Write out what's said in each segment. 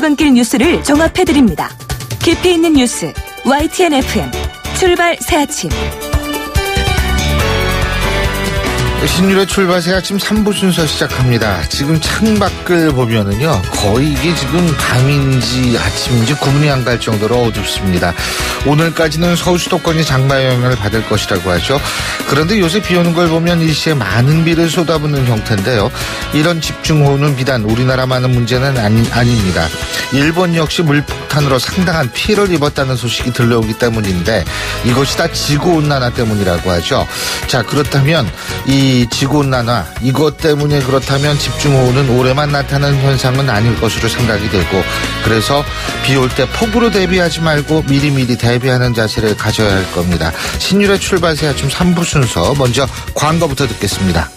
출근길 뉴스를 종합해드립니다. 깊이 있는 뉴스 YTN FM 출발 새 아침. 신율의 출발 새 아침 3부 순서 시작합니다. 지금 창밖을 보면은요, 거의 이게 지금 밤인지 아침인지 구분이 안 갈 정도로 어둡습니다. 오늘까지는 서울 수도권이 장마 영향을 받을 것이라고 하죠. 그런데 요새 비 오는 걸 보면 일시에 많은 비를 쏟아붓는 형태인데요. 이런 집중호우는 비단 우리나라만의 문제는 아닙니다. 일본 역시 물폭탄으로 상당한 피해를 입었다는 소식이 들려오기 때문인데, 이것이 다 지구온난화 때문이라고 하죠. 자, 그렇다면 이 지구온난화, 이것 때문에 그렇다면 집중호우는 올해만 나타나는 현상은 아닐 것으로 생각이 되고, 그래서 비 올 때 폭우로 대비하지 말고 미리미리 대비하는 자세를 가져야 할 겁니다. 신율의 출발 새 아침 3부 순서, 먼저 광고부터 듣겠습니다.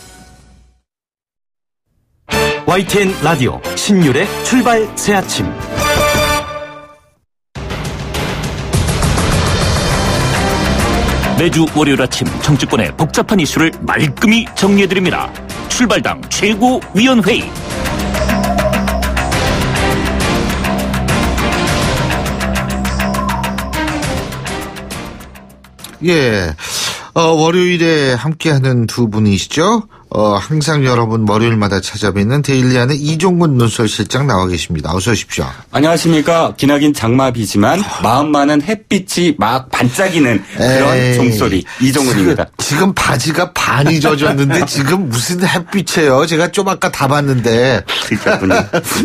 YTN 라디오 신율의 출발 새 아침. 매주 월요일 아침 정치권의 복잡한 이슈를 말끔히 정리해드립니다. 출발당 최고위원회의. 예, 월요일에 함께하는 두 분이시죠. 항상 여러분 월요일마다 찾아뵙는 데일리안의 이종근 논설실장 나와 계십니다. 어서 오십시오. 안녕하십니까. 기나긴 장마비지만 마음만은 햇빛이 막 반짝이는 그런 종소리 이종근입니다. 지금 바지가 반이 젖었는데 지금 무슨 햇빛이에요. 제가 좀 아까 다 봤는데. 그렇군요.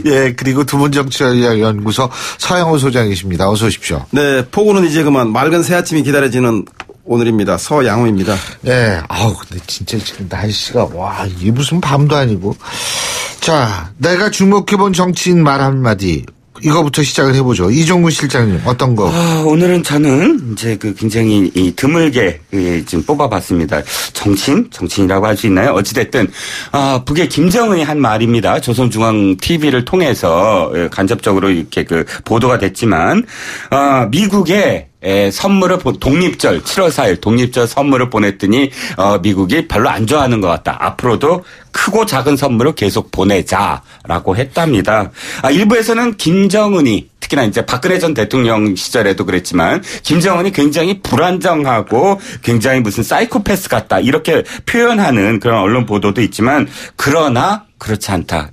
예, 그리고 두문정치연구소 서영호 소장이십니다. 어서 오십시오. 네, 폭우는 이제 그만 맑은 새 아침이 기다려지는 오늘입니다. 서양호입니다. 네, 근데 진짜 지금 날씨가, 와, 이게 무슨 밤도 아니고. 자, 내가 주목해본 정치인 말 한마디. 이거부터 시작을 해보죠. 이종근 실장님, 어떤 거? 오늘은 저는 이제 굉장히 드물게 지금 뽑아봤습니다. 정치인이라고 할 수 있나요? 어찌됐든, 북의 김정은이 한 말입니다. 조선중앙TV를 통해서 간접적으로 이렇게 보도가 됐지만, 미국에 선물을 독립절 7월 4일 독립절 선물을 보냈더니 미국이 별로 안 좋아하는 것 같다. 앞으로도 크고 작은 선물을 계속 보내자라고 했답니다. 일부에서는 김정은이 특히나 이제 박근혜 전 대통령 시절에도 그랬지만 김정은이 굉장히 불안정하고 굉장히 무슨 사이코패스 같다 이렇게 표현하는 그런 언론 보도도 있지만 그러나 그렇지 않다.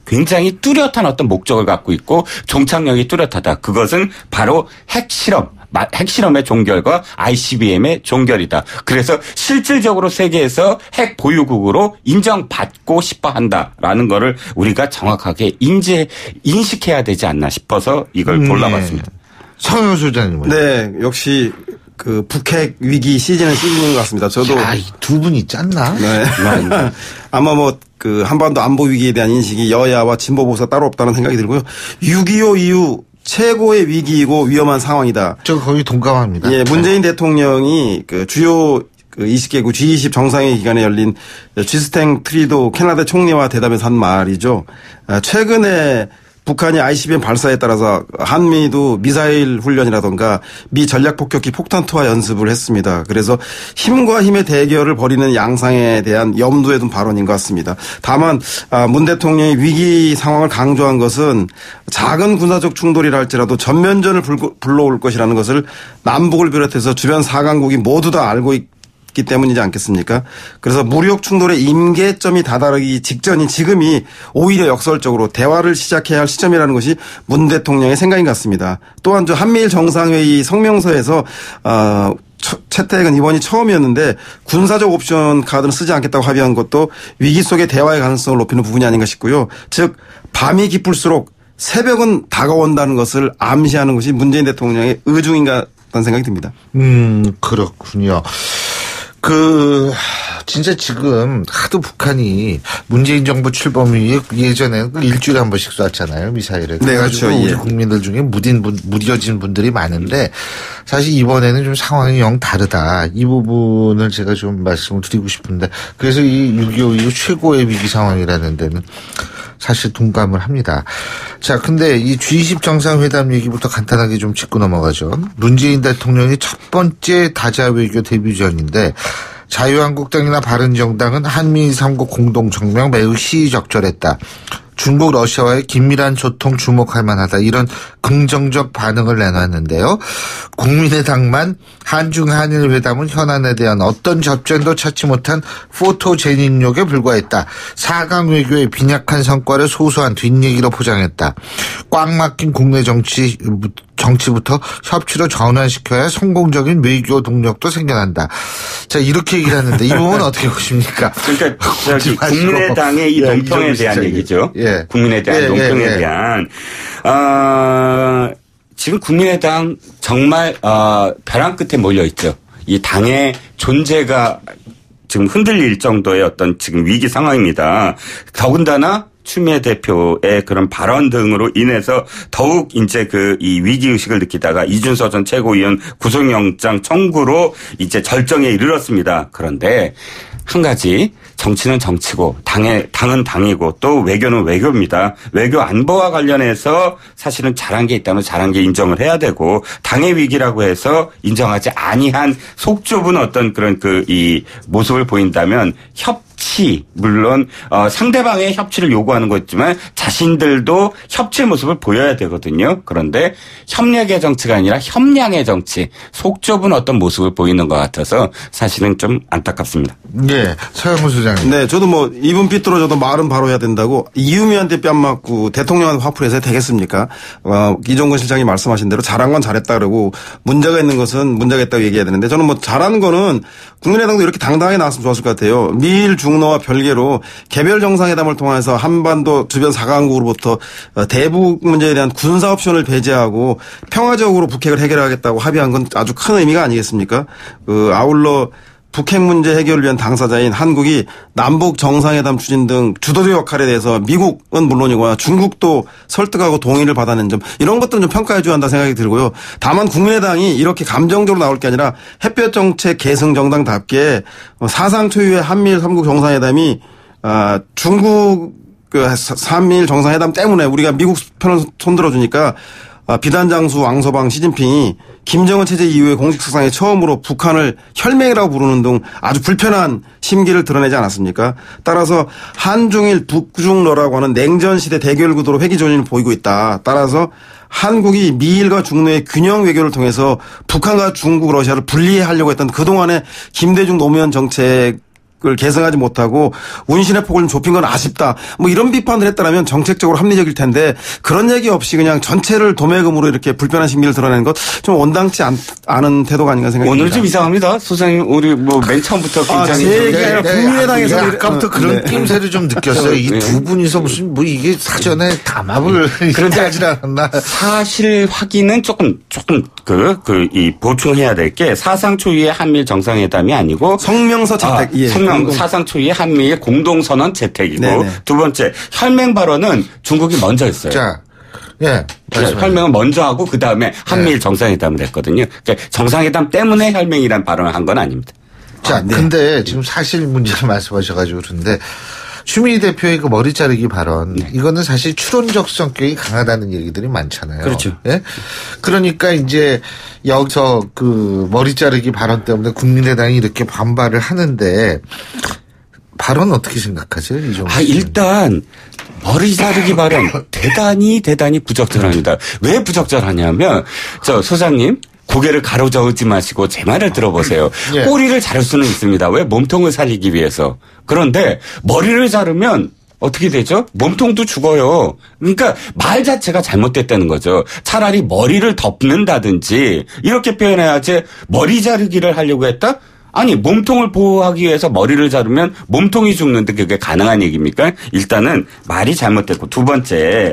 굉장히 뚜렷한 어떤 목적을 갖고 있고 종착역이 뚜렷하다. 그것은 바로 핵실험의 종결과 ICBM의 종결이다. 그래서 실질적으로 세계에서 핵 보유국으로 인정받고 싶어 한다라는 거를 우리가 정확하게 인식해야 되지 않나 싶어서 이걸 골라봤습니다. 서영호 소장님은? 네, 역시 북핵 위기 시즌은 시즌인 것 같습니다. 저도. 이 두 분이 짰나? 네. 아마 한반도 안보 위기에 대한 인식이 여야와 진보 보수가 따로 없다는 생각이 들고요. 6.25 이후 최고의 위기이고 위험한 상황이다. 저 거기 동감합니다. 예, 문재인 대통령이 주요 20개국 G20 정상회의 기간에 열린 지스탱 트리도 캐나다 총리와 대담에서 한 말이죠. 최근에 북한이 ICBM 발사에 따라서 한미도 미사일 훈련이라던가 미 전략폭격기 폭탄 투하 연습을 했습니다. 그래서 힘과 힘의 대결을 벌이는 양상에 대한 염두에 둔 발언인 것 같습니다. 다만 문 대통령이 위기 상황을 강조한 것은 작은 군사적 충돌이라 할지라도 전면전을 불러올 것이라는 것을 남북을 비롯해서 주변 4강국이 모두 다 알고 있기 때문이지 않겠습니까? 그래서 무력 충돌의 임계점이 다다르기 직전인 지금이 오히려 역설적으로 대화를 시작해야 할 시점이라는 것이 문 대통령의 생각인 것 같습니다. 또한 한미일 정상회의 성명서에서 채택은 이번이 처음이었는데 군사적 옵션 카드는 쓰지 않겠다고 합의한 것도 위기 속의 대화의 가능성을 높이는 부분이 아닌가 싶고요. 즉 밤이 깊을수록 새벽은 다가온다는 것을 암시하는 것이 문재인 대통령의 의중인가 하는 생각이 듭니다. 그렇군요. 진짜 지금 하도 북한이 문재인 정부 출범 이후에 예전에는 일주일에 한 번씩 쐈잖아요, 미사일을. 네, 그렇죠. 우리 국민들 중에 무뎌진 분들이 많은데 사실 이번에는 좀 상황이 영 다르다. 이 부분을 제가 좀 말씀을 드리고 싶은데 그래서 이 6.25 이후 최고의 위기 상황이라는 데는 사실 동감을 합니다. 자, 근데 이 G20 정상회담 얘기부터 간단하게 좀 짚고 넘어가죠. 문재인 대통령이 첫 번째 다자 외교 데뷔전인데 자유한국당이나 바른정당은 한미 3국 공동성명 매우 시의적절했다. 중국 러시아와의 긴밀한 소통 주목할 만하다. 이런 긍정적 반응을 내놨는데요. 국민의당만 한중 한일 회담은 현안에 대한 어떤 접전도 찾지 못한 포토제닉력에 불과했다. 4강 외교의 빈약한 성과를 소소한 뒷얘기로 포장했다. 꽉 막힌 국내 정치부터 협치로 전환시켜야 성공적인 외교 동력도 생겨난다. 자, 이렇게 얘기를 하는데 이 부분은 어떻게 보십니까? 그러니까 저기 국민의당의 이 논평에 대한 얘기죠. 예. 국민의당 논평에 대한 지금 국민의당 정말 벼랑 끝에 몰려 있죠. 이 당의 존재가 지금 흔들릴 정도의 어떤 지금 위기 상황입니다. 더군다나 추미애 대표의 그런 발언 등으로 인해서 더욱 이제 이 위기의식을 느끼다가 이준서 전 최고위원 구속영장 청구로 이제 절정에 이르렀습니다. 그런데 한 가지, 정치는 정치고 당은 당이고 또 외교는 외교입니다. 외교 안보와 관련해서 사실은 잘한 게 있다면 잘한 게 인정을 해야 되고, 당의 위기라고 해서 인정하지 아니한 속 좁은 어떤 그런 이 모습을 보인다면 물론 상대방의 협치를 요구하는 거지만 자신들도 협치의 모습을 보여야 되거든요. 그런데 협력의 정치가 아니라 협량의 정치, 속 좁은 어떤 모습을 보이는 것 같아서 사실은 좀 안타깝습니다. 네, 서영훈 소장님. 네, 저도 입은 삐뚤어져도 말은 바로 해야 된다고, 이유미한테 뺨 맞고 대통령한테 화풀이 해서 되겠습니까? 이종근 실장이 말씀하신 대로 잘한 건 잘했다 그러고 문제가 있는 것은 문제가 있다고 얘기해야 되는데, 저는 잘한 거는 국민의당도 이렇게 당당하게 나왔으면 좋았을 것 같아요. 미일 중노와 별개로 개별 정상회담을 통해서 한반도 주변 4강국으로부터 대북 문제에 대한 군사 옵션을 배제하고 평화적으로 북핵을 해결하겠다고 합의한 건 아주 큰 의미가 아니겠습니까? 아울러 북핵 문제 해결을 위한 당사자인 한국이 남북 정상회담 추진 등 주도적 역할에 대해서 미국은 물론이고 중국도 설득하고 동의를 받아낸 점, 이런 것들은 좀 평가해 줘야 한다 생각이 들고요. 다만 국민의당이 이렇게 감정적으로 나올 게 아니라 햇볕 정책 계승 정당답게 사상 초유의 한미일 3국 정상회담이 중국 한미일 정상회담 때문에 우리가 미국 편을 손들어 주니까 비단장수 왕서방 시진핑이 김정은 체제 이후에 공식 석상에 처음으로 북한을 혈맹이라고 부르는 등 아주 불편한 심기를 드러내지 않았습니까? 따라서 한중일 북중러라고 하는 냉전시대 대결 구도로 회귀전진을 보이고 있다. 따라서 한국이 미일과 중로의 균형 외교를 통해서 북한과 중국, 러시아를 분리하려고 했던 그동안의 김대중 노무현 정책 을 계승하지 못하고 운신의 폭을 좀 좁힌 건 아쉽다. 이런 비판을 했다면 정책적으로 합리적일 텐데, 그런 얘기 없이 그냥 전체를 도매금으로 이렇게 불편한 심기를 드러내는 것 좀 온당치 않은 태도가 아닌가 생각합니다. 오늘 좀 이상합니다. 소장님, 우리 맨 처음부터 굉장히 제 얘기가 아니라 국민의당에서 아까부터 그런 낌새를 좀 느꼈어요. 이 두 분이서 무슨 이게 사전에 담합을 그런데 하지 않았나. 사실 확인은 조금 보충해야 될 게, 사상 초유의 한미일 정상회담이 아니고 성명서 채택. 사상 초유의 한미일 공동선언 채택이고, 네네. 두 번째 혈맹 발언은 중국이 먼저 했어요. 자, 예. 혈맹은 먼저 하고 그 다음에 한미일 정상회담을 했거든요. 그러니까 정상회담 때문에 혈맹이란 발언을 한 건 아닙니다. 자, 근데 지금 사실 문제를 말씀하셔가지고 그런데, 추미애 대표의 그 머리 자르기 발언, 이거는 사실 추론적 성격이 강하다는 얘기들이 많잖아요. 그렇죠. 예? 그러니까 이제 여기서 머리 자르기 발언 때문에 국민의당이 이렇게 반발을 하는데, 발언 어떻게 생각하세요? 일단 머리 자르기 발언 대단히 부적절합니다. 왜 부적절하냐면, 소장님, 고개를 가로저으지 마시고 제 말을 들어보세요. 예. 꼬리를 자를 수는 있습니다. 왜? 몸통을 살리기 위해서. 그런데 머리를 자르면 어떻게 되죠? 몸통도 죽어요. 그러니까 말 자체가 잘못됐다는 거죠. 차라리 머리를 덮는다든지 이렇게 표현해야지, 머리 자르기를 하려고 했다? 아니, 몸통을 보호하기 위해서 머리를 자르면 몸통이 죽는데 그게 가능한 얘기입니까? 일단은 말이 잘못됐고, 두 번째,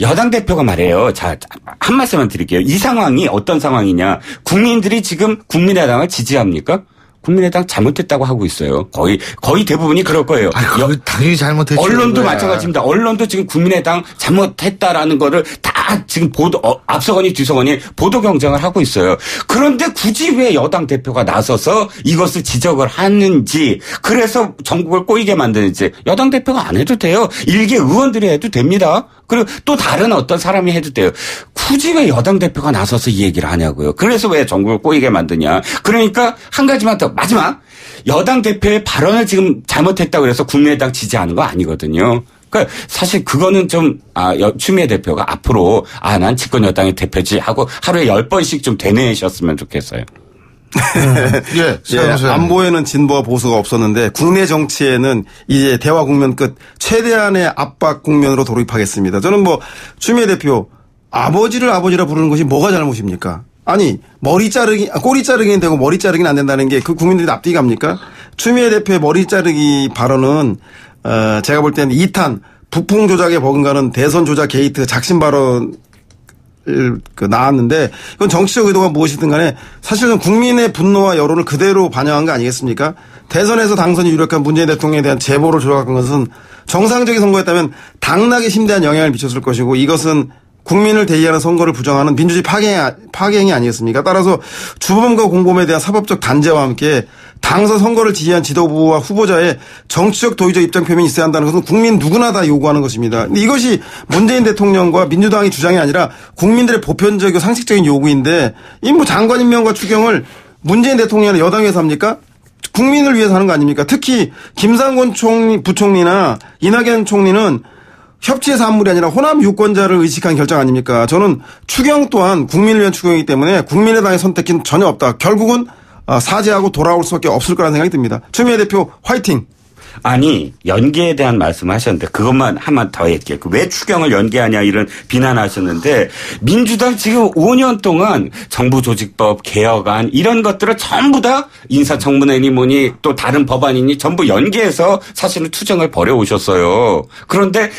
여당 대표가 말해요. 자, 한 말씀만 드릴게요. 이 상황이 어떤 상황이냐. 국민들이 지금 국민의당을 지지합니까? 국민의당 잘못했다고 하고 있어요. 거의 대부분이 그럴 거예요. 당연히 잘못했죠. 언론도 마찬가지입니다. 언론도 지금 국민의당 잘못했다라는 거를 다 지금 앞서거니 뒤서거니 보도 경쟁을 하고 있어요. 그런데 굳이 왜 여당 대표가 나서서 이것을 지적을 하는지, 그래서 전국을 꼬이게 만드는지, 여당 대표가 안 해도 돼요. 일개 의원들이 해도 됩니다. 그리고 또 다른 어떤 사람이 해도 돼요. 굳이 왜 여당 대표가 나서서 이 얘기를 하냐고요. 그래서 왜 전국을 꼬이게 만드냐. 그러니까 한 가지만 더, 마지막, 여당 대표의 발언을 지금 잘못했다고 해서 국민의당 지지하는 거 아니거든요. 그러니까 사실 그거는 좀 추미애 대표가 앞으로 난 집권 여당의 대표지 하고 하루에 10번씩 좀 되뇌셨으면 좋겠어요. 예, 안보에는 진보와 보수가 없었는데 국내 정치에는 이제 대화 국면 끝 최대한의 압박 국면으로 돌입하겠습니다. 저는 뭐 추미애 대표 아버지를 아버지라 부르는 것이 뭐가 잘못입니까? 아니 꼬리 자르기는 되고 머리 자르기는 안 된다는 게 그 국민들이 납득이 갑니까? 추미애 대표의 머리 자르기 발언은 제가 볼 때는 2탄 부풍 조작에 버금가는 대선 조작 게이트 작심 발언 나왔는데 이건 정치적 의도가 무엇이든 간에 사실은 국민의 분노와 여론을 그대로 반영한 거 아니겠습니까? 대선에서 당선이 유력한 문재인 대통령에 대한 제보를 조작한 것은 정상적인 선거였다면 당락에 심대한 영향을 미쳤을 것이고 이것은 국민을 대의하는 선거를 부정하는 민주주의 파괴행위 아니겠습니까? 따라서 주범과 공범에 대한 사법적 단죄와 함께 당선 선거를 지휘한 지도부와 후보자의 정치적 도의적 입장 표명이 있어야 한다는 것은 국민 누구나 다 요구하는 것입니다. 근데 이것이 문재인 대통령과 민주당의 주장이 아니라 국민들의 보편적이고 상식적인 요구인데 이 뭐 장관 임명과 추경을 문재인 대통령이나 여당이 위해서 합니까? 국민을 위해서 하는 거 아닙니까? 특히 김상곤 부총리나 이낙연 총리는 협치의 산물이 아니라 호남 유권자를 의식한 결정 아닙니까? 저는 추경 또한 국민을 위한 추경이기 때문에 국민의당의 선택은 전혀 없다. 결국은 사죄하고 돌아올 수밖에 없을 거라는 생각이 듭니다. 추미애 대표 화이팅! 아니 연계에 대한 말씀을 하셨는데 그것만 한번 더 할게요. 왜 추경을 연계하냐 이런 비난하셨는데 민주당 지금 5년 동안 정부조직법 개혁안 이런 것들을 전부 다 인사청문회니 뭐니 또 다른 법안이니 전부 연계해서 사실은 투쟁을 벌여오셨어요. 그런데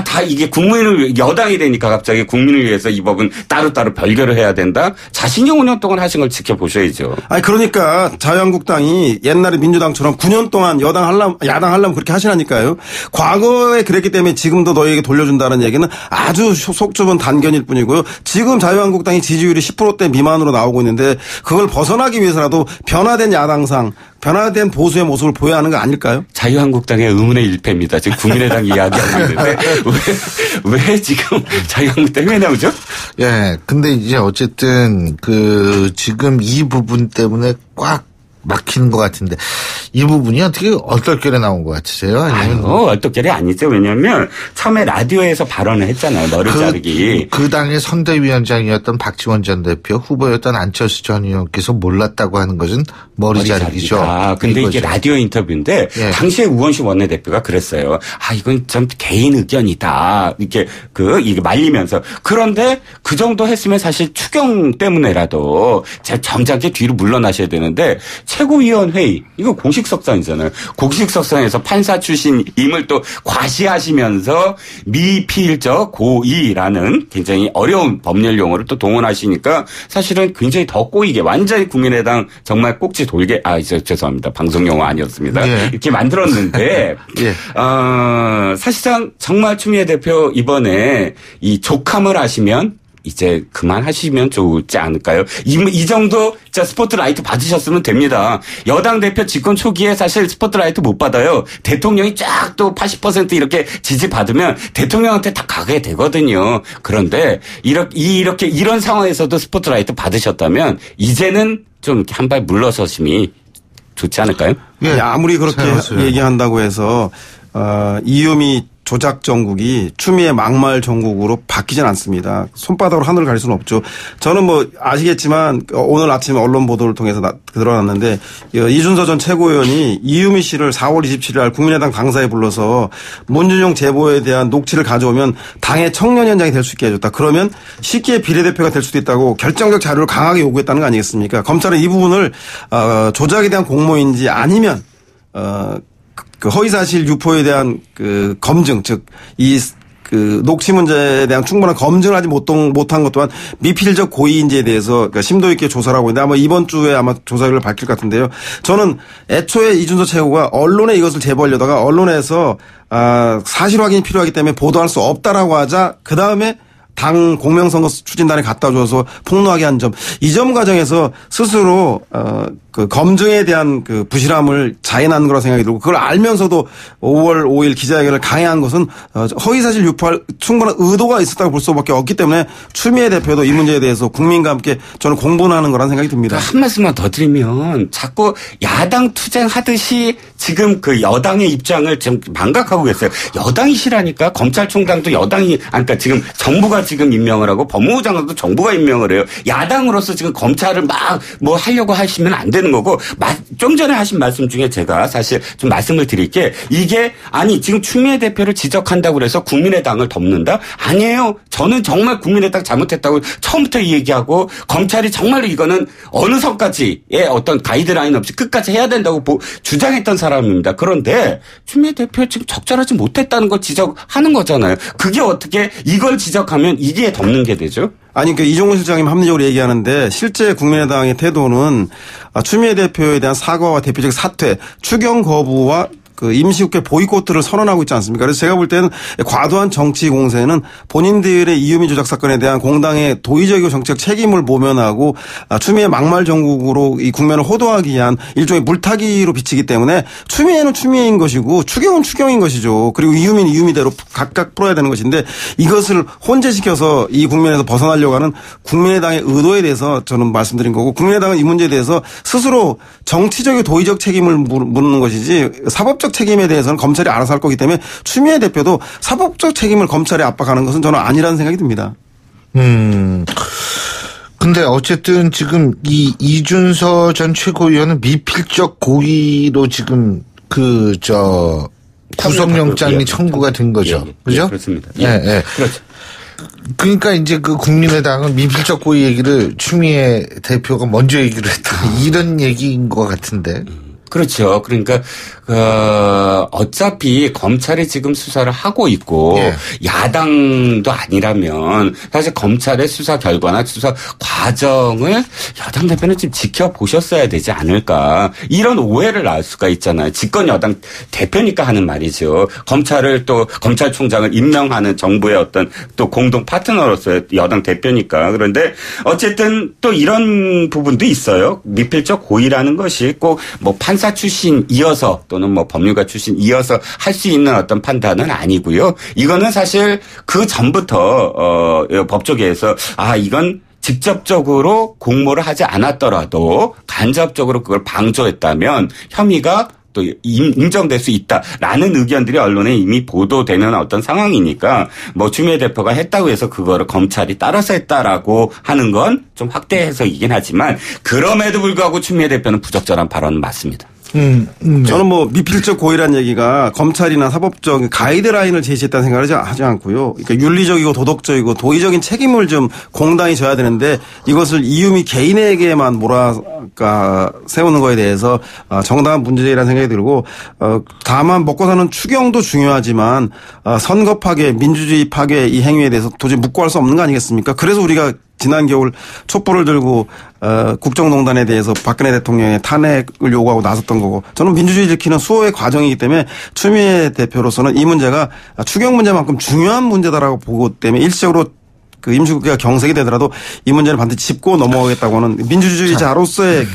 다 이게 국민을 여당이 되니까 갑자기 국민을 위해서 이 법은 따로따로 별개로 해야 된다. 자신이 5년 동안 하신 걸 지켜보셔야죠. 아니 그러니까 자유한국당이 옛날에 민주당처럼 9년 동안 야당 하려면 그렇게 하시라니까요. 과거에 그랬기 때문에 지금도 너희에게 돌려준다는 얘기는 아주 속 좁은 단견일 뿐이고요. 지금 자유한국당이 지지율이 10%대 미만으로 나오고 있는데 그걸 벗어나기 위해서라도 변화된 야당상 변화된 보수의 모습을 보여야 하는 거 아닐까요? 자유한국당의 의문의 일패입니다. 지금 국민의당 이야기하고 있는데 왜 지금 자유한국당이 왜 나오죠? 예, 근데 이제 어쨌든 지금 이 부분 때문에 꽉 막히는 것 같은데 이 부분이 어떻게 얼떨결에 나온 것 같으세요? 아니면 얼떨결이 아니죠. 왜냐하면 처음에 라디오에서 발언을 했잖아요. 머리 자르기. 그 당의 선대위원장이었던 박지원 전 대표 후보였던 안철수 전 의원께서 몰랐다고 하는 것은 머리 자르기죠. 근데 이게 라디오 인터뷰인데 당시에 우원식 원내대표가 그랬어요. 이건 좀 개인 의견이다. 이게 말리면서. 그런데 그 정도 했으면 사실 추경 때문에라도 정작에 뒤로 물러나셔야 되는데 최고위원회의 이거 공식석상이잖아요. 공식석상에서 판사 출신임을 또 과시하시면서 미필적 고의라는 굉장히 어려운 법률 용어를 또 동원하시니까 사실은 굉장히 더 꼬이게 완전히 국민의당 정말 꼭지 돌게 죄송합니다. 방송 용어 아니었습니다. 이렇게 만들었는데 사실상 정말 추미애 대표 이번에 이 족함을 하시면 이제 그만하시면 좋지 않을까요? 이 정도 스포트라이트 받으셨으면 됩니다. 여당 대표 집권 초기에 사실 스포트라이트 못 받아요. 대통령이 쫙 또 80% 이렇게 지지받으면 대통령한테 다 가게 되거든요. 그런데 이런 상황에서도 스포트라이트 받으셨다면 이제는 좀 한 발 물러서심이 좋지 않을까요? 아무리 그렇게 얘기한다고 해서 이유미 조작 정국이 추미애 막말 정국으로 바뀌진 않습니다. 손바닥으로 하늘을 가릴 수는 없죠. 저는 아시겠지만 오늘 아침 언론 보도를 통해서 드러났는데 이준서 전 최고위원이 이유미 씨를 4월 27일 날 국민의당 강사에 불러서 문준용 제보에 대한 녹취를 가져오면 당의 청년위원장이 될 수 있게 해줬다. 그러면 쉽게 비례대표가 될 수도 있다고 결정적 자료를 강하게 요구했다는 거 아니겠습니까? 검찰은 이 부분을 조작에 대한 공모인지 아니면 허위사실 유포에 대한 검증, 즉, 녹취 문제에 대한 충분한 검증을 하지 못한 것 또한 미필적 고의인지에 대해서 심도 있게 조사를 하고 있는데 아마 이번 주에 조사 결과를 밝힐 것 같은데요. 저는 애초에 이준서 최고가 언론에 이것을 제보하려다가 언론에서, 사실 확인이 필요하기 때문에 보도할 수 없다라고 하자 그 다음에 당 공명선거 추진단에 갖다 줘서 폭로하게 한 점, 이 점 과정에서 스스로, 그 검증에 대한 그 부실함을 자인하는 거라 생각이 들고 그걸 알면서도 5월 5일 기자회견을 강행한 것은 허위사실 유포할 충분한 의도가 있었다고 볼 수밖에 없기 때문에 추미애 대표도 이 문제에 대해서 국민과 함께 저는 공분하는 거라는 생각이 듭니다. 한 말씀만 더 드리면 자꾸 야당 투쟁하듯이 지금 그 여당의 입장을 좀 망각하고 계세요. 여당이시라니까 검찰총장도 여당이 그러니까 지금 정부가 지금 임명을 하고 법무부 장관도 정부가 임명을 해요. 야당으로서 지금 검찰을 막 뭐 하려고 하시면 안 되는 거고 좀 전에 하신 말씀 중에 제가 사실 좀 말씀을 드릴 게 이게 아니 지금 추미애 대표를 지적한다고 해서 국민의당을 덮는다? 아니에요. 저는 정말 국민의당 잘못했다고 처음부터 얘기하고 검찰이 정말로 이거는 어느 선까지의 어떤 가이드라인 없이 끝까지 해야 된다고 주장했던 사람입니다. 그런데 추미애 대표 지금 적절하지 못했다는 걸 지적하는 거잖아요. 그게 어떻게 이걸 지적하면 이게 덮는 게 되죠? 아니, 그 이종훈 실장님 합리적으로 얘기하는데 실제 국민의당의 태도는 추미애 대표에 대한 사과와 대표적 사퇴, 추경 거부와 그 임시국회 보이콧을 선언하고 있지 않습니까? 그래서 제가 볼 때는 과도한 정치 공세는 본인들의 이유미 조작 사건에 대한 공당의 도의적이고 정치적 책임을 모면하고 추미애 막말 정국으로 이 국면을 호도하기 위한 일종의 물타기로 비치기 때문에 추미애는 추미애인 것이고 추경은 추경인 것이죠. 그리고 이유미는 이유미대로 각각 풀어야 되는 것인데 이것을 혼재시켜서 이 국면에서 벗어나려고 하는 국민의당의 의도에 대해서 저는 말씀드린 거고 국민의당은 이 문제에 대해서 스스로 정치적이고 도의적 책임을 묻는 것이지 사법적 책임에 대해서는 검찰이 알아서 할 거기 때문에 추미애 대표도 사법적 책임을 검찰에 압박하는 것은 저는 아니라는 생각이 듭니다. 근데 어쨌든 지금 이 이준서 전 최고위원은 미필적 고의로 지금 구속영장이 청구가 된 거죠. 예, 그죠? 예, 그렇습니다. 예, 예. 그렇죠. 그러니까 이제 그 국민의당은 미필적 고의 얘기를 추미애 대표가 먼저 얘기를 했다. 이런 얘기인 것 같은데. 그렇죠. 그러니까 어차피 검찰이 지금 수사를 하고 있고 예. 야당도 아니라면 사실 검찰의 수사 결과나 수사 과정을 여당 대표는 좀 지켜보셨어야 되지 않을까. 이런 오해를 낳을 수가 있잖아요. 집권 여당 대표니까 하는 말이죠. 검찰을 또 검찰총장을 임명하는 정부의 어떤 또 공동 파트너로서의 여당 대표니까. 그런데 어쨌든 또 이런 부분도 있어요. 미필적 고의라는 것이 꼭 뭐 판사 출신 이어서 또는 뭐 법률가 출신 이어서 할 수 있는 어떤 판단은 아니고요. 이거는 사실 그 전부터 법조계에서 이건 직접적으로 공모를 하지 않았더라도 간접적으로 그걸 방조했다면 혐의가 또 인정될 수 있다라는 의견들이 언론에 이미 보도되는 어떤 상황이니까 뭐 추미애 대표가 했다고 해서 그거를 검찰이 따라서 했다라고 하는 건 좀 확대 해석이긴 하지만 그럼에도 불구하고 추미애 대표는 부적절한 발언은 맞습니다. 저는 뭐 미필적 고의란 얘기가 검찰이나 사법적 가이드라인을 제시했다는 생각을 하지 않고요. 그러니까 윤리적이고 도덕적이고 도의적인 책임을 좀 공당이 져야 되는데 이것을 이유미 개인에게만 세우는 거에 대해서 정당한 문제제기라는 생각이 들고 다만 먹고 사는 추경도 중요하지만 선거 파괴, 민주주의 파괴 이 행위에 대해서 도저히 묵고할 수 없는 거 아니겠습니까? 그래서 우리가 지난 겨울 촛불을 들고 국정농단에 대해서 박근혜 대통령의 탄핵을 요구하고 나섰던 거고 저는 민주주의 지키는 수호의 과정이기 때문에 추미애 대표로서는 이 문제가 추경 문제만큼 중요한 문제다라고 보고 때문에 일시적으로 그 임시국회가 경색이 되더라도 이 문제는 반드시 짚고 넘어가겠다고 하는 민주주의자로서의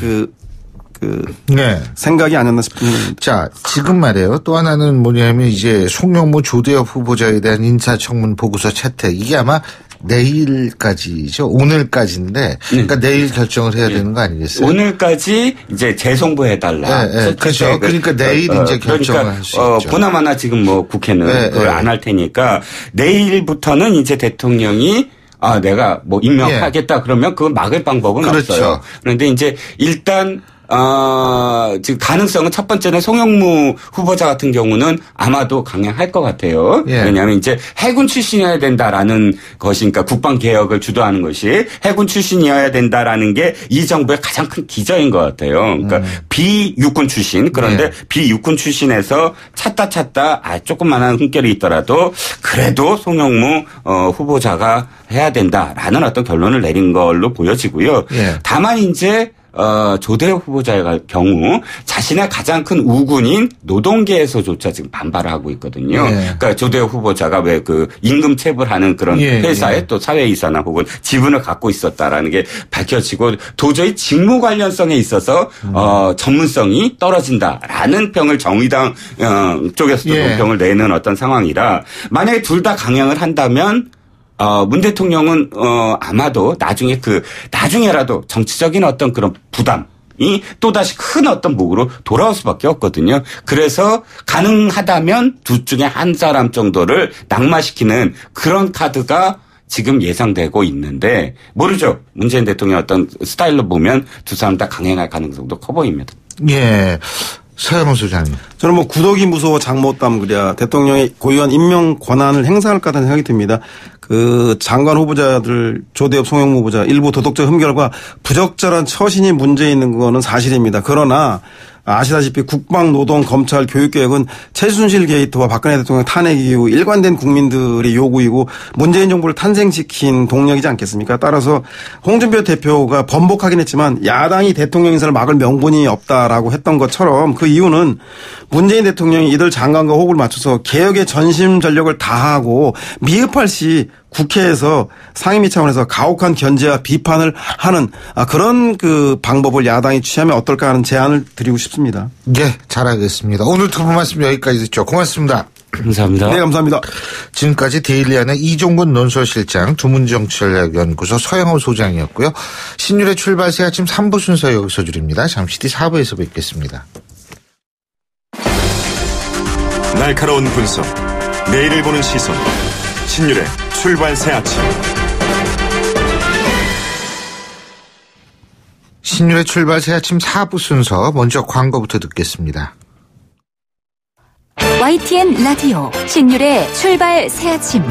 네. 생각이 아니었나 싶습니다. 자, 지금 말이에요. 또 하나는 뭐냐면 이제 송영무 조대엽 후보자에 대한 인사청문 보고서 채택. 이게 아마 내일까지죠. 오늘까지인데. 그러니까 내일 결정을 해야 되는 거 아니겠어요? 오늘까지 이제 재송부해달라. 네, 그렇죠. 그러니까 내일 이제 결정을 할 수 있죠. 보나마나 지금 뭐 국회는 그걸 안 할 테니까 내일부터는 이제 대통령이 내가 뭐 임명하겠다 그러면 그걸 막을 방법은 그렇죠. 없어요. 그런데 이제 일단 지금 가능성은 첫 번째는 송영무 후보자 같은 경우는 아마도 강행할 것 같아요. 예. 왜냐하면 이제 해군 출신이어야 된다라는 것이니까 국방 개혁을 주도하는 것이 해군 출신이어야 된다라는 게 이 정부의 가장 큰 기저인 것 같아요. 그러니까 비육군 출신 그런데 비육군 출신에서 찾다 조금만한 흠결이 있더라도 그래도 송영무 후보자가 해야 된다라는 어떤 결론을 내린 걸로 보여지고요. 예. 다만 이제 조대엽 후보자의 경우 자신의 가장 큰 우군인 노동계에서조차 지금 반발을 하고 있거든요. 예. 그러니까 조대엽 후보자가 왜 그 임금 체불하는 그런 회사에 또 사회이사나 혹은 지분을 갖고 있었다라는 게 밝혀지고 도저히 직무 관련성에 있어서 전문성이 떨어진다라는 평을 정의당 쪽에서도 논평을 내는 어떤 상황이라 만약에 둘 다 강행을 한다면 문 대통령은 아마도 나중에라도 정치적인 어떤 그런 부담 이 또다시 큰 어떤 목으로 돌아올 수밖에 없거든요. 그래서 가능하다면 둘 중에 한 사람 정도를 낙마시키는 그런 카드가 지금 예상되고 있는데 모르죠. 문재인 대통령 어떤 스타일로 보면 두 사람 다 강행할 가능성도 커 보입니다. 예. 서영훈 소장님. 저는 뭐 구독이 무서워 장못담 그랴 대통령의 고유한 임명 권한을 행사할 것 같다는 생각이 듭니다. 그 장관 후보자들 조대엽 송영무 후보자 일부 도덕적 흠결과 부적절한 처신이 문제 있는 거는 사실입니다. 그러나 아시다시피 국방, 노동, 검찰, 교육개혁은 최순실 게이트와 박근혜 대통령 탄핵 이후 일관된 국민들의 요구이고 문재인 정부를 탄생시킨 동력이지 않겠습니까? 따라서 홍준표 대표가 번복하긴 했지만 야당이 대통령 인사를 막을 명분이 없다라고 했던 것처럼 그 이유는 문재인 대통령이 이들 장관과 호흡을 맞춰서 개혁에 전심전력을 다하고 미흡할 시 국회에서 상임위 차원에서 가혹한 견제와 비판을 하는 그런 그 방법을 야당이 취하면 어떨까 하는 제안을 드리고 싶습니다. 예, 잘하겠습니다. 오늘 두 분 말씀 여기까지 듣죠. 고맙습니다. 감사합니다. 네, 감사합니다. 지금까지 데일리안의 이종근 논설실장, 두문정치전략연구소 서영호 소장이었고요. 신율의 출발 새 아침 3부 순서 여기서 줄입니다. 잠시 뒤 4부에서 뵙겠습니다. 날카로운 분석, 내일을 보는 시선, 신율의 출발 새 아침. 신율의 출발 새 아침 4부 순서 먼저 광고부터 듣겠습니다. YTN 라디오 신율의 출발 새 아침.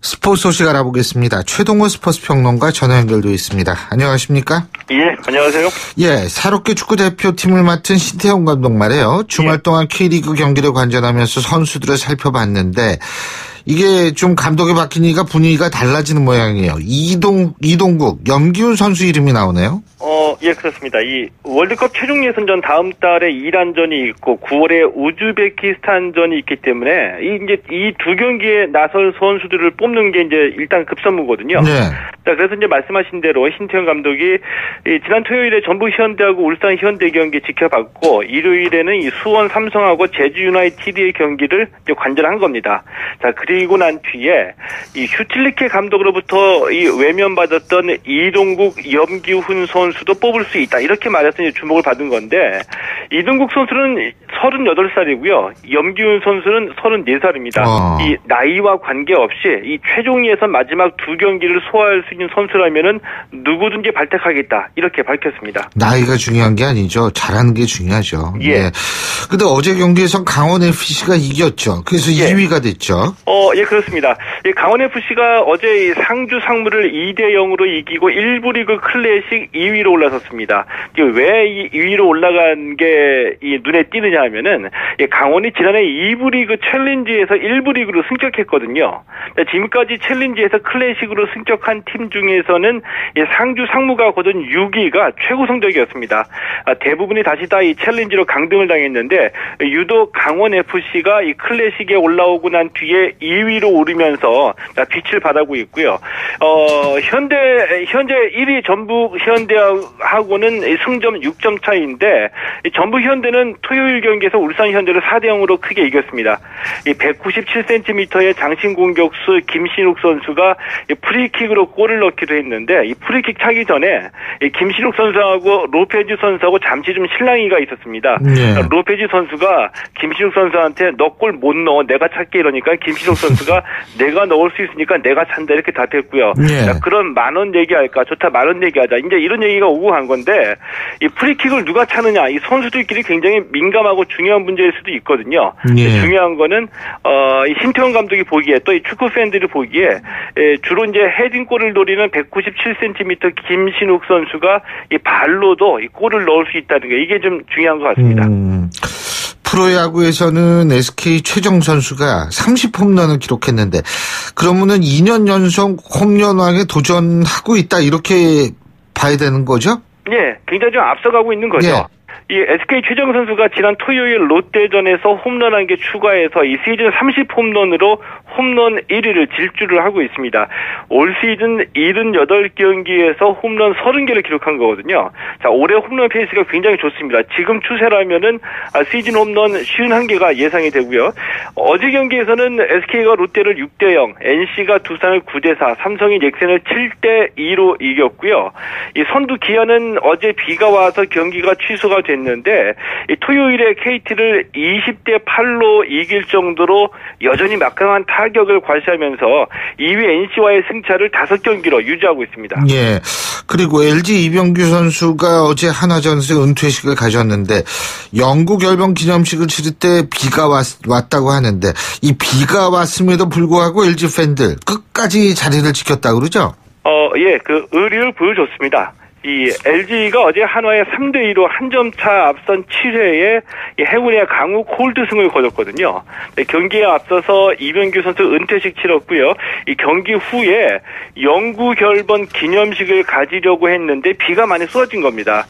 스포츠 소식 알아보겠습니다. 최동호 스포츠 평론가 전화 연결되어 있습니다. 안녕하십니까? 예, 안녕하세요. 예, 새롭게 축구 대표팀을 맡은 신태용 감독 말이에요. 주말 동안 K리그 경기를 관전하면서 선수들을 살펴봤는데 이게 좀 감독이 바뀌니까 분위기가 달라지는 모양이에요. 이동국, 염기훈 선수 이름이 나오네요. 예, 그렇습니다. 이 월드컵 최종 예선전 다음 달에 이란전이 있고 9월에 우즈베키스탄전이 있기 때문에 이 두 경기에 나설 선수들을 뽑는 게 이제 일단 급선무거든요. 네. 자, 그래서 이제 말씀하신 대로 신태용 감독이 지난 토요일에 전북 현대하고 울산 현대 경기 지켜봤고 일요일에는 이 수원 삼성하고 제주 유나이티드의 경기를 이제 관전한 겁니다. 자, 그리고 난 뒤에 이 슈틸리케 감독으로부터 이 외면받았던 이동국, 염기훈 선수도 뽑을 수 있다. 이렇게 말해서 이제 주목을 받은 건데 이동국 선수는 38살이고요. 염기훈 선수는 34살입니다. 이 나이와 관계없이 이 최종 예선 마지막 두 경기를 소화할 수 있는 선수라면은 누구든지 발탁하겠다. 이렇게 밝혔습니다. 나이가 중요한 게 아니죠. 잘하는 게 중요하죠. 예. 근데 어제 경기에서 강원 FC가 이겼죠. 그래서 2위가 됐죠. 예, 그렇습니다. 강원 FC가 어제 이 상주 상무를 2대0으로 이기고 1부 리그 클래식 2위로 올라섰습니다. 왜 이 2위로 올라간 게 이 눈에 띄느냐 하면은 강원이 지난해 2부 리그 챌린지에서 1부 리그로 승격했거든요. 지금까지 챌린지에서 클래식으로 승격한 팀 중에서는 상주 상무가 거둔 6위가 최고 성적이었습니다. 대부분이 다시 다 이 챌린지로 강등을 당했는데 유독 강원 FC가 이 클래식에 올라오고 난 뒤에 2위로 오르면서 빛을 발하고 있고요. 현재 1위 전북 현대하고는 승점 6점 차이인데 전북 현대는 토요일 경기에서 울산 현대를 4대0으로 크게 이겼습니다. 197cm의 장신 공격수 김신욱 선수가 프리킥으로 골을 넣기도 했는데 이 프리킥 차기 전에 김신욱 선수하고 로페즈 선수하고 잠시 좀 실랑이가 있었습니다. 네. 로페즈 선수가 김신욱 선수한테 너 골 못 넣어 내가 찾게 이러니까 김신욱 선수가 내가 넣을 수 있으니까 내가 찬다 이렇게 답했고요. 네. 자, 그럼 10,000원 얘기할까? 좋다 10,000원 얘기하자. 이제 이런 얘기가 오고 간 건데 이 프리킥을 누가 차느냐 이 선수들끼리 굉장히 민감하고 중요한 문제일 수도 있거든요. 네. 중요한 거는 이 신태용 감독이 보기에 또 이 축구 팬들이 보기에 주로 이제 헤딩골을 노리는 197cm 김신욱 선수가 이 발로도 이 골을 넣을 수 있다는 게 이게 좀 중요한 것 같습니다. 프로야구에서는 SK 최정 선수가 30홈런을 기록했는데 그러면은 2년 연속 홈런왕에 도전하고 있다 이렇게 봐야 되는 거죠? 예, 굉장히 좀 앞서가고 있는 거죠. 예. 이 SK 최정 선수가 지난 토요일 롯데전에서 홈런 1개 추가해서 이 시즌 30홈런으로 홈런 1위를 질주를 하고 있습니다. 올 시즌 78경기에서 홈런 30개를 기록한 거거든요. 자, 올해 홈런 페이스가 굉장히 좋습니다. 지금 추세라면은 시즌 홈런 51개가 예상이 되고요. 어제 경기에서는 SK가 롯데를 6대0, NC가 두산을 9대4, 삼성이 넥센을 7대2로 이겼고요. 이 선두 기아는 어제 비가 와서 경기가 취소가 됐는데 이 토요일에 KT를 20대8로 이길 정도로 여전히 막강한 타격을 과시하면서 2위 NC와의 승차를 5경기로 유지하고 있습니다. 예. 그리고 LG 이병규 선수가 어제 한화전에서 은퇴식을 가졌는데 영구 결번 기념식을 치를 때 비가 왔다고 하는데 이 비가 왔음에도 불구하고 LG 팬들 끝까지 자리를 지켰다고 그러죠? 예, 그 의리를 보여줬습니다. 이 LG가 어제 한화에 3대2로 한 점 차 앞선 7회에 이 행운의 강우 콜드승을 거뒀거든요. 경기에 앞서서 이병규 선수 은퇴식 치렀고요. 이 경기 후에 영구 결번 기념식을 가지려고 했는데 비가 많이 쏟아진 겁니다.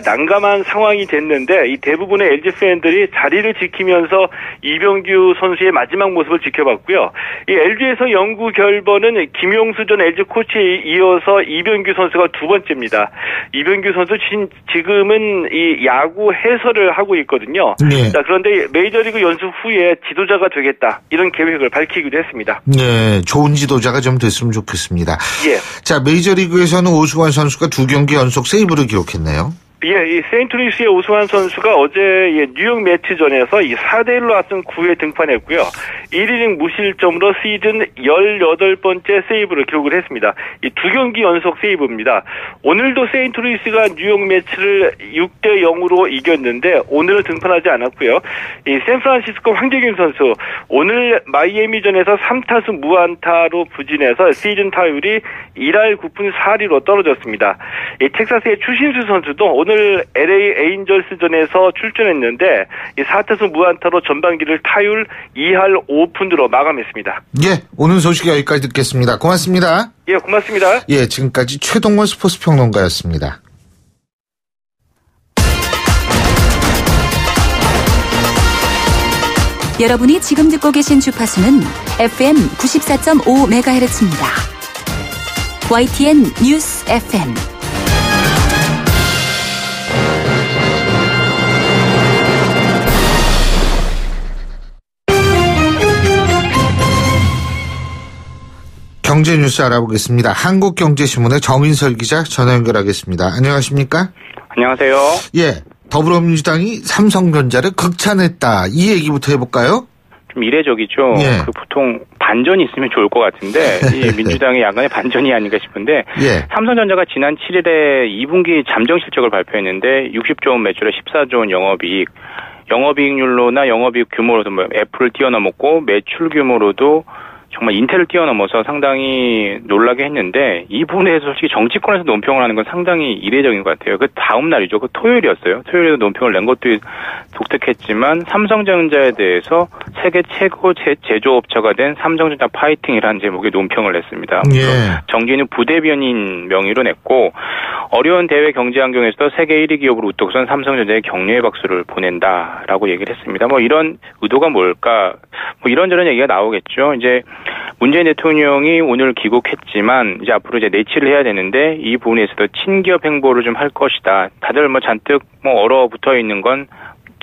난감한 상황이 됐는데 이 대부분의 LG 팬들이 자리를 지키면서 이병규 선수의 마지막 모습을 지켜봤고요. 이 LG에서 영구 결번은 김용수 전 LG 코치에 이어서 이병규 선수가 두 번째입니다. 이병규 선수 지금은 이 야구 해설을 하고 있거든요. 네. 자, 그런데 메이저리그 연수 후에 지도자가 되겠다 이런 계획을 밝히기도 했습니다. 네, 좋은 지도자가 좀 됐으면 좋겠습니다. 예. 자, 메이저리그에서는 오승환 선수가 2경기 연속 세이브를 기록했네요. 예, 이 세인트루이스의 오승환 선수가 어제 뉴욕 매치전에서 이 4대1로 앞선 9회 등판했고요. 1이닝 무실점으로 시즌 18번째 세이브를 기록을 했습니다. 이 2경기 연속 세이브입니다. 오늘도 세인트루이스가 뉴욕 매치를 6대0으로 이겼는데 오늘은 등판하지 않았고요. 이 샌프란시스코 황재균 선수 오늘 마이애미전에서 3타수 무안타로 부진해서 시즌 타율이 1할 9푼 4리로 떨어졌습니다. 이 텍사스의 추신수 선수도 오늘 LA 에인절스전에서 출전했는데 이 4타수 무안타로 전반기를 타율 2할 5푼으로 마감했습니다. 예, 오늘 소식 여기까지 듣겠습니다. 고맙습니다. 예, 고맙습니다. 예, 지금까지 최동원 스포츠평론가였습니다. 여러분이 지금 듣고 계신 주파수는 FM 94.5MHz입니다. YTN 뉴스 FM. 경제 뉴스 알아보겠습니다. 한국경제신문의 정인설 기자 전화 연결하겠습니다. 안녕하십니까? 안녕하세요. 예, 더불어민주당이 삼성전자를 극찬했다. 이 얘기부터 해볼까요? 좀 이례적이죠. 예. 그 보통 반전이 있으면 좋을 것 같은데 이 민주당의 야간의 반전이 아닌가 싶은데 예. 삼성전자가 지난 7일에 2분기 잠정 실적을 발표했는데 60조 원 매출에 14조 원 영업이익률로나 영업이익 규모로도 애플을 뛰어넘었고 매출 규모로도 정말 인텔을 뛰어넘어서 상당히 놀라게 했는데 이 부분에 대해서 솔직히 정치권에서 논평을 하는 건 상당히 이례적인 것 같아요. 그 다음 날이죠. 그 토요일이었어요. 토요일에도 논평을 낸 것도 독특했지만 삼성전자에 대해서 세계 최고 제조업체가 된 삼성전자 파이팅이라는 제목의 논평을 냈습니다. 예. 정진우 부대변인 명의로 냈고 어려운 대외 경제 환경에서도 세계 1위 기업으로 우뚝 선 삼성전자에 격려의 박수를 보낸다라고 얘기를 했습니다. 이런 의도가 뭘까? 이런저런 얘기가 나오겠죠. 이제 문재인 대통령이 오늘 귀국했지만 이제 앞으로 이제 내치를 해야 되는데 이 부분에서도 친기업 행보를 좀 할 것이다. 다들 잔뜩 얼어붙어 있는 건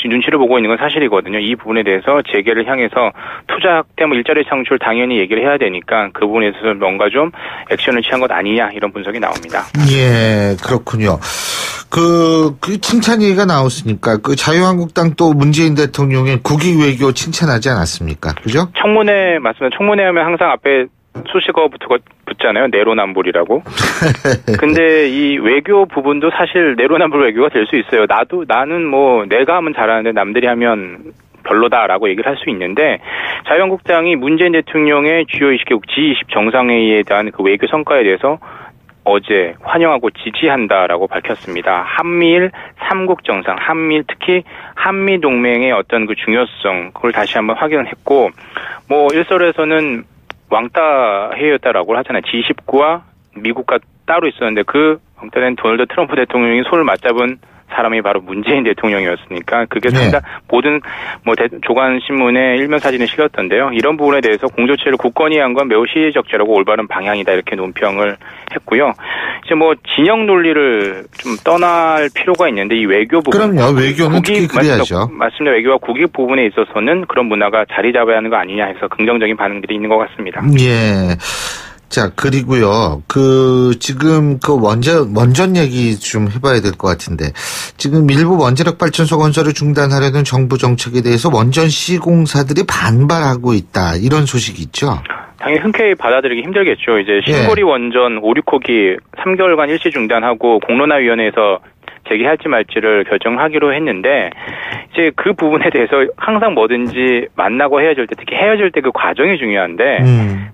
눈치를 보고 있는 건 사실이거든요. 이 부분에 대해서 재개를 향해서 투자 확대, 일자리 창출 당연히 얘기를 해야 되니까 그 부분에 있어서 뭔가 좀 액션을 취한 것 아니냐 이런 분석이 나옵니다. 예, 그렇군요. 그 칭찬 얘기가 나왔으니까 그 자유한국당 또 문재인 대통령의 국익 외교 칭찬하지 않았습니까? 그죠? 청문회 맞습니다. 청문회 하면 항상 앞에 수식어 붙잖아요. 내로남불이라고. 근데 이 외교 부분도 사실 내로남불 외교가 될 수 있어요. 나는 내가 하면 잘하는데 남들이 하면 별로다라고 얘기를 할 수 있는데 자유한국당이 문재인 대통령의 주요 20개국 G20 정상회의에 대한 그 외교 성과에 대해서 어제 환영하고 지지한다라고 밝혔습니다. 한미일 3국 정상, 한미일 특히 한미 동맹의 어떤 그 중요성 그걸 다시 한번 확인을 했고 뭐 일설에서는 왕따 회의였다라고 하잖아요. G19와 미국과 따로 있었는데 그 왕따된 도널드 트럼프 대통령이 손을 맞잡은 사람이 바로 문재인 대통령이었으니까 그게 상당 모든 뭐 조간 신문에 일면 사진에 실렸던데요. 이런 부분에 대해서 공조체를 굳건히 한 건 매우 시의적절하고 올바른 방향이다 이렇게 논평을 했고요. 이제 뭐 진영 논리를 좀 떠날 필요가 있는데 이 외교 부분 그럼요. 외교는 특히 그래야죠. 맞습니다. 외교와 국익 부분에 있어서는 그런 문화가 자리 잡아야 하는 거 아니냐 해서 긍정적인 반응들이 있는 것 같습니다. 예. 자, 그리고요, 지금 원전 얘기 좀 해봐야 될 것 같은데, 지금 일부 원자력 발전소 건설을 중단하려는 정부 정책에 대해서 원전 시공사들이 반발하고 있다, 이런 소식이 있죠? 당연히 흔쾌히 받아들이기 힘들겠죠. 이제 신고리 원전 5, 6호기 3개월간 일시 중단하고 공론화위원회에서 제기할지 말지를 결정하기로 했는데 이제 그 부분에 대해서 항상 뭐든지 만나고 헤어질 때 특히 헤어질 때 그 과정이 중요한데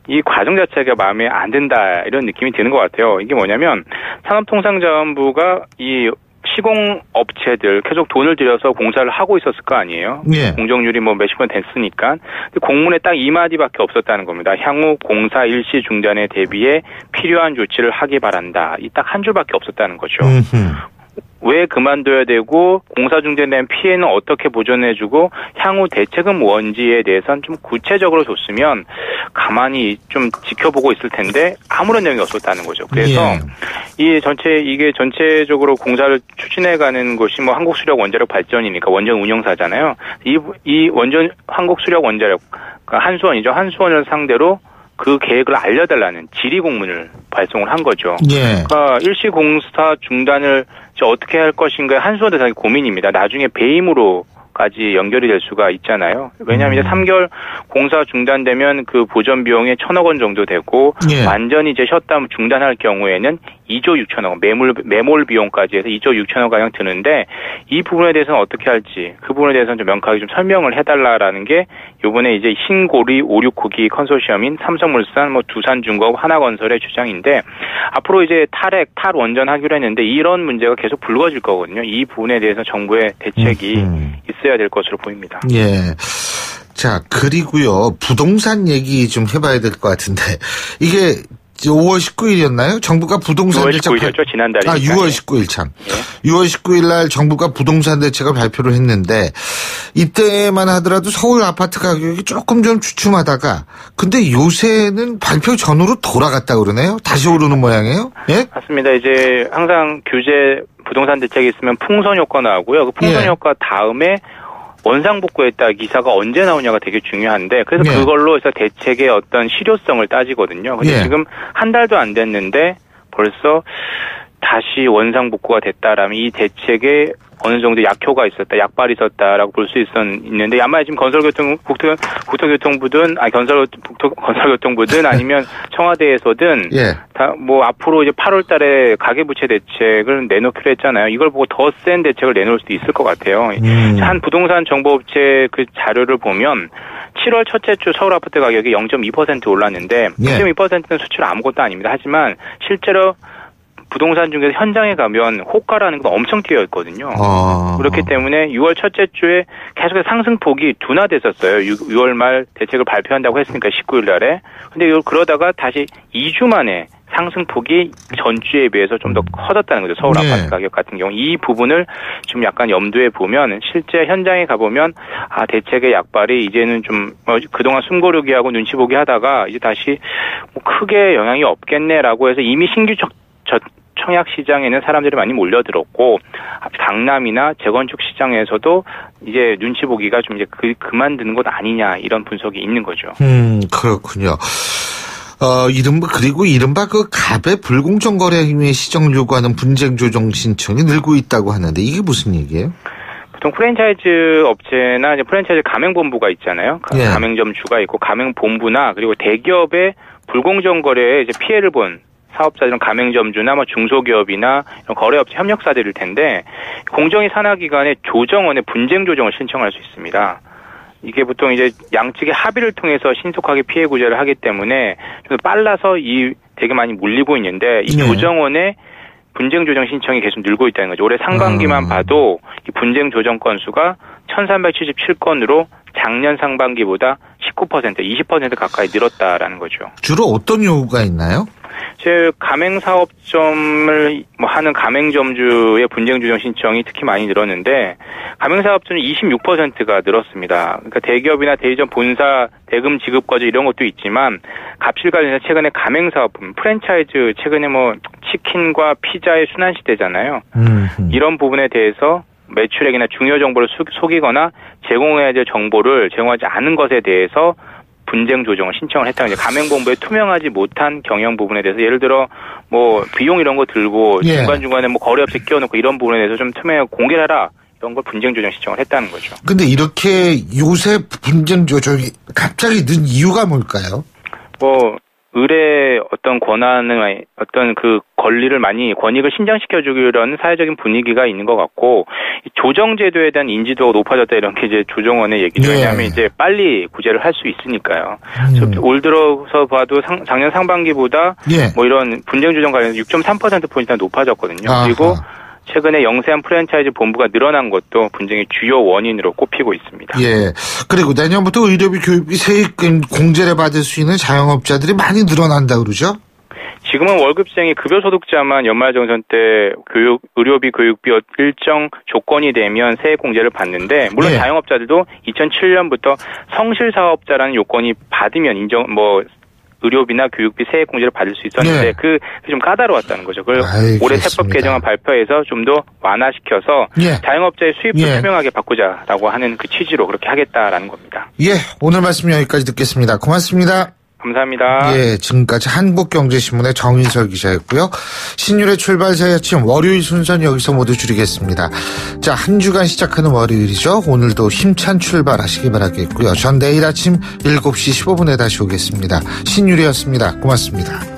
이 과정 자체가 마음에 안 든다 이런 느낌이 드는 것 같아요. 이게 뭐냐면 산업통상자원부가 이 시공업체들 계속 돈을 들여서 공사를 하고 있었을 거 아니에요. 예. 공정률이 뭐 몇십 번 됐으니까. 근데 공문에 딱 이 마디밖에 없었다는 겁니다. 향후 공사 일시 중단에 대비해 필요한 조치를 하기 바란다. 이 딱 한 줄밖에 없었다는 거죠. 왜 그만둬야 되고 공사 중단된 피해는 어떻게 보전해주고 향후 대책은 뭔지에 대해서는 좀 구체적으로 줬으면 가만히 좀 지켜보고 있을 텐데 아무런 내용이 없었다는 거죠. 그래서 이게 전체적으로 공사를 추진해가는 것이 뭐 한국수력 원자력 발전이니까 원전 운영사잖아요. 이 원전 한국수력 원자력 한수원이죠. 한수원을 상대로 그 계획을 알려달라는 질의 공문을 발송을 한 거죠. 예. 그러니까 일시 공사 중단을 어떻게 할 것인가 한수원도 상당히 고민입니다. 나중에 배임으로까지 연결이 될 수가 있잖아요. 왜냐하면 이제 3개월 공사 중단되면 그 보전 비용이 1,000억 원 정도 되고 완전히 이제 셧다운 중단할 경우에는 2조 6천억 원 매몰 비용까지 해서 2조 6천억 가량 드는데 이 부분에 대해서는 어떻게 할지 그 부분에 대해서는 좀 명확하게 좀 설명을 해달라라는 게 이번에 이제 신고리 5, 6호기 컨소시엄인 삼성물산, 뭐 두산중공업, 하나건설의 주장인데 앞으로 이제 탈 원전 하기로 했는데 이런 문제가 계속 불거질 거거든요. 이 부분에 대해서 정부의 대책이 있어야 될 것으로 보입니다. 예. 자, 그리고요, 부동산 얘기 좀 해봐야 될 것 같은데, 이게 5월 19일이었나요? 정부가 부동산 6월 대책 19일이었죠, 지난달에. 6월 19일 참. 예. 6월 19일 날 정부가 부동산 대책을 발표를 했는데 이때만 하더라도 서울 아파트 가격이 조금 좀 주춤하다가 근데 요새는 발표 전으로 돌아갔다 그러네요. 다시 오르는 모양이에요. 예? 맞습니다. 이제 항상 규제 부동산 대책이 있으면 풍선 효과 나오고요. 그 풍선 효과 다음에 원상복구했다 기사가 언제 나오냐가 되게 중요한데 그래서 그걸로 해서 대책의 어떤 실효성을 따지거든요. 근데 지금 한 달도 안 됐는데 벌써 다시 원상복구가 됐다라면 이 대책에 어느 정도 약효가 있었다, 약발이 있었다라고 볼 수 있는데 아마 지금 국토교통부든 건설교통부든 아니면 청와대에서든 다 뭐 앞으로 이제 8월달에 가계부채 대책을 내놓기로 했잖아요. 이걸 보고 더 센 대책을 내놓을 수도 있을 것 같아요. 한 부동산 정보업체 그 자료를 보면 7월 첫째 주 서울 아파트 가격이 0.2% 올랐는데 0.2%는 수치로 아무것도 아닙니다. 하지만 실제로 부동산 중에서 현장에 가면 호가라는 건 엄청 뛰어 있거든요. 그렇기 때문에 6월 첫째 주에 계속해서 상승폭이 둔화됐었어요. 6월 말 대책을 발표한다고 했으니까 19일 날에. 근데 그러다가 다시 2주 만에 상승폭이 전주에 비해서 좀 더 커졌다는 거죠. 서울 아파트 가격 같은 경우. 이 부분을 좀 약간 염두에 보면 실제 현장에 가보면 대책의 약발이 이제는 좀 그동안 숨고르기하고 눈치 보기 하다가 이제 다시 뭐 크게 영향이 없겠네라고 해서 이미 신규 청약 시장에는 사람들이 많이 몰려들었고 강남이나 재건축 시장에서도 이제 눈치 보기가 좀 이제 그만두는 것 아니냐 이런 분석이 있는 거죠. 그렇군요. 이른바 그 갑의 불공정 거래 행위의 시정을 요구하는 분쟁 조정 신청이 늘고 있다고 하는데 이게 무슨 얘기예요? 보통 프랜차이즈 업체나 이제 프랜차이즈 가맹본부가 있잖아요. 가맹점주가 있고 가맹본부나 그리고 대기업의 불공정 거래에 이제 피해를 본 사업자 이런 가맹점주나 뭐 중소기업이나 이런 거래업체 협력사들일 텐데 공정위 산하기관의 조정원에 분쟁 조정을 신청할 수 있습니다. 이게 보통 이제 양측의 합의를 통해서 신속하게 피해 구제를 하기 때문에 좀 빨라서 되게 많이 몰리고 있는데 이 조정원의 분쟁 조정 신청이 계속 늘고 있다는 거죠. 올해 상반기만 봐도 이 분쟁 조정 건수가 1377건으로 작년 상반기보다 19%, 20% 가까이 늘었다라는 거죠. 주로 어떤 요구가 있나요? 가맹사업점을 하는 가맹점주의 분쟁 조정 신청이 특히 많이 늘었는데 가맹사업점은 26%가 늘었습니다. 그러니까 대기업이나 대리점 본사 대금 지급 과제 이런 것도 있지만 갑질관련해서 최근에 가맹사업품 프랜차이즈 최근에 치킨과 피자의 순환 시대잖아요. 이런 부분에 대해서 매출액이나 중요 정보를 속이거나 제공해야 될 정보를 제공하지 않은 것에 대해서 분쟁 조정을 신청을 했다는 거죠. 가맹본부에 투명하지 못한 경영 부분에 대해서 예를 들어 비용 이런 거 들고 중간중간에 거래업체 끼워놓고 이런 부분에 대해서 좀 투명하게 공개를 하라. 이런 걸 분쟁 조정 신청을 했다는 거죠. 근데 이렇게 요새 분쟁 조정이 갑자기 는 이유가 뭘까요? 의뢰 어떤 권한을 어떤 그 권익을 신장시켜주기라는 사회적인 분위기가 있는 것 같고 조정 제도에 대한 인지도가 높아졌다 이런 게 이제 조정원의 얘기죠. 왜냐하면 이제 빨리 구제를 할 수 있으니까요. 올 들어서 봐도 작년 상반기보다 이런 분쟁 조정 관련해서 6.3%포인트나 높아졌거든요. 그리고 최근에 영세한 프랜차이즈 본부가 늘어난 것도 분쟁의 주요 원인으로 꼽히고 있습니다. 예. 그리고 내년부터 의료비, 교육비, 세입금 공제를 받을 수 있는 자영업자들이 많이 늘어난다 그러죠? 지금은 월급쟁이 급여소득자만 연말정산 때 의료비, 교육비 일정 조건이 되면 세액 공제를 받는데 물론 자영업자들도 2007년부터 성실사업자라는 요건이 받으면 의료비나 교육비 세액 공제를 받을 수 있었는데 그게 좀 까다로웠다는 거죠. 그걸 올해 세법 개정안 발표해서 좀 더 완화시켜서 자영업자의 수입도 투명하게 바꾸자라고 하는 그 취지로 그렇게 하겠다라는 겁니다. 오늘 말씀 여기까지 듣겠습니다. 고맙습니다. 감사합니다. 지금까지 한국경제신문의 정인설 기자였고요. 신율의 출발새 아침 월요일 순서는 여기서 모두 줄이겠습니다. 자, 한 주간 시작하는 월요일이죠. 오늘도 힘찬 출발하시기 바라겠고요. 전 내일 아침 7시 15분에 다시 오겠습니다. 신율이었습니다. 고맙습니다.